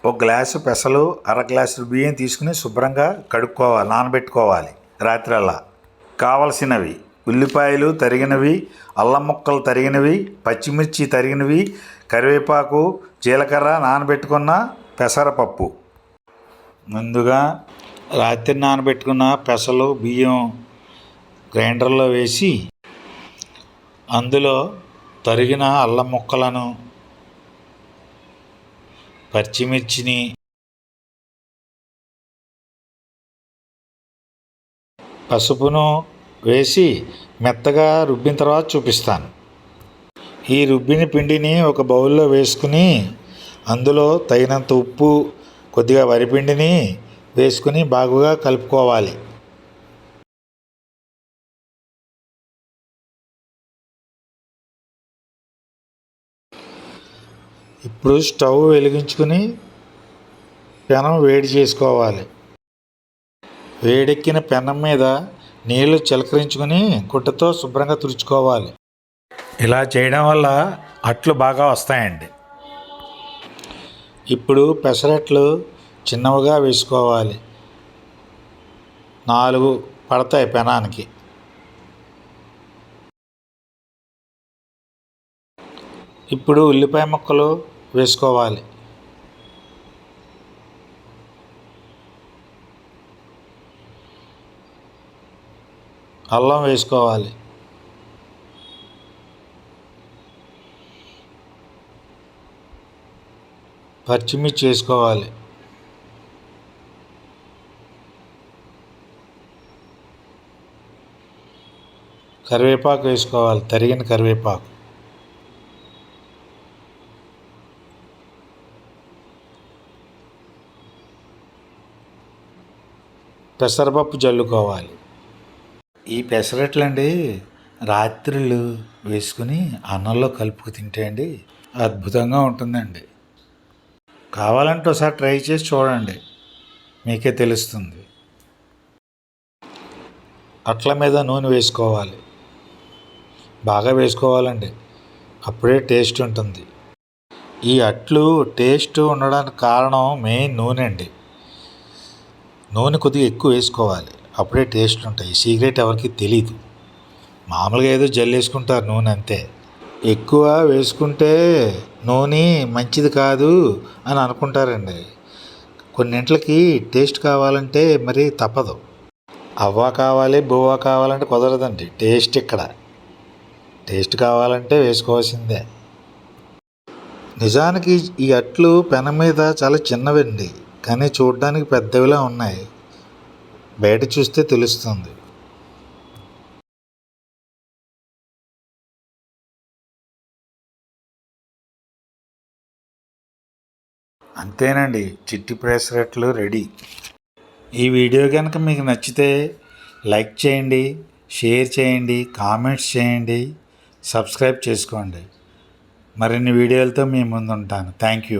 ఒక గ్లాసు పెసలు, అర గ్లాసు బియ్యం తీసుకుని శుభ్రంగా కడుక్కోవాలి, నానబెట్టుకోవాలి రాత్రల్లా. కావలసినవి: ఉల్లిపాయలు తరిగినవి, అల్లం ముక్కలు తరిగినవి, పచ్చిమిర్చి తరిగినవి, కరివేపాకు, జీలకర్ర, నానబెట్టుకున్న పెసరపప్పు. ముందుగా రాత్రి నానబెట్టుకున్న పెసలు, బియ్యం గ్రైండర్లో వేసి అందులో తరిగిన అల్లం ముక్కలను, పచ్చిమిర్చిని, పసుపును వేసి మెత్తగా రుబ్బిన తర్వాత చూపిస్తాను. ఈ రుబ్బిన పిండిని ఒక బౌల్లో వేసుకుని అందులో తగినంత ఉప్పు, కొద్దిగా వరిపిండిని వేసుకుని బాగుగా కలుపుకోవాలి. ఇప్పుడు స్టవ్ వెలిగించుకుని పెనం వేడి చేసుకోవాలి. వేడెక్కిన పెనం మీద నీళ్లు చిలకరించుకుని గుడ్డతో శుభ్రంగా తుడుచుకోవాలి. ఇలా చేయడం వల్ల అట్లు బాగా వస్తాయండి. ఇప్పుడు పెసరట్లు చిన్నవిగా వేసుకోవాలి. 4 పడతాయి పెనానికి. ఇప్పుడు ఉల్లిపాయ ముక్కలు వేసుకోవాలి. అల్లం వేసుకోవాలి. పచ్చిమిర్చి వేసుకోవాలి. కరివేపాకు వేసుకోవాలి, తరిగిన కరివేపాకు. పెసరపప్పు జల్లుకోవాలి. ఈ పెసరట్లండి రాత్రులు వేసుకుని అన్నంలో కలుపుకు తింటే అండి అద్భుతంగా ఉంటుందండి. కావాలంటే ఒకసారి ట్రై చేసి చూడండి, మీకే తెలుస్తుంది. అట్ల మీద నూనె వేసుకోవాలి, బాగా వేసుకోవాలండి, అప్పుడే టేస్ట్ ఉంటుంది. ఈ అట్లు టేస్ట్ ఉండడానికి కారణం మెయిన్ నూనె అండి. నూనె కొద్దిగా ఎక్కువ వేసుకోవాలి, అప్పుడే టేస్ట్ ఉంటాయి. సీక్రెట్ ఎవరికి తెలీదు. మామూలుగా ఏదో జల్లేసుకుంటారు నూనె అంతే. ఎక్కువ వేసుకుంటే నూనె మంచిది కాదు అని అనుకుంటారండి. కొన్నింట్లకి టేస్ట్ కావాలంటే మరి తప్పదు. అవ్వ కావాలి, బువ్వ కావాలంటే కుదరదండి. టేస్ట్ కావాలంటే వేసుకోవాల్సిందే. నిజానికి ఈ అట్లు పెనం మీద చాలా చిన్నవండి, కానీ చూడడానికి పెద్దవిలా ఉన్నాయి. బయట చూస్తే తెలుస్తుంది. అంతేనండి, చిట్టి పెసరట్లు రెడీ. ఈ వీడియో కనుక మీకు నచ్చితే లైక్ చేయండి, షేర్ చేయండి, కామెంట్స్ చేయండి, సబ్స్క్రైబ్ చేసుకోండి. మరిన్ని వీడియోలతో మీ ముందు ఉంటాను. Thank you.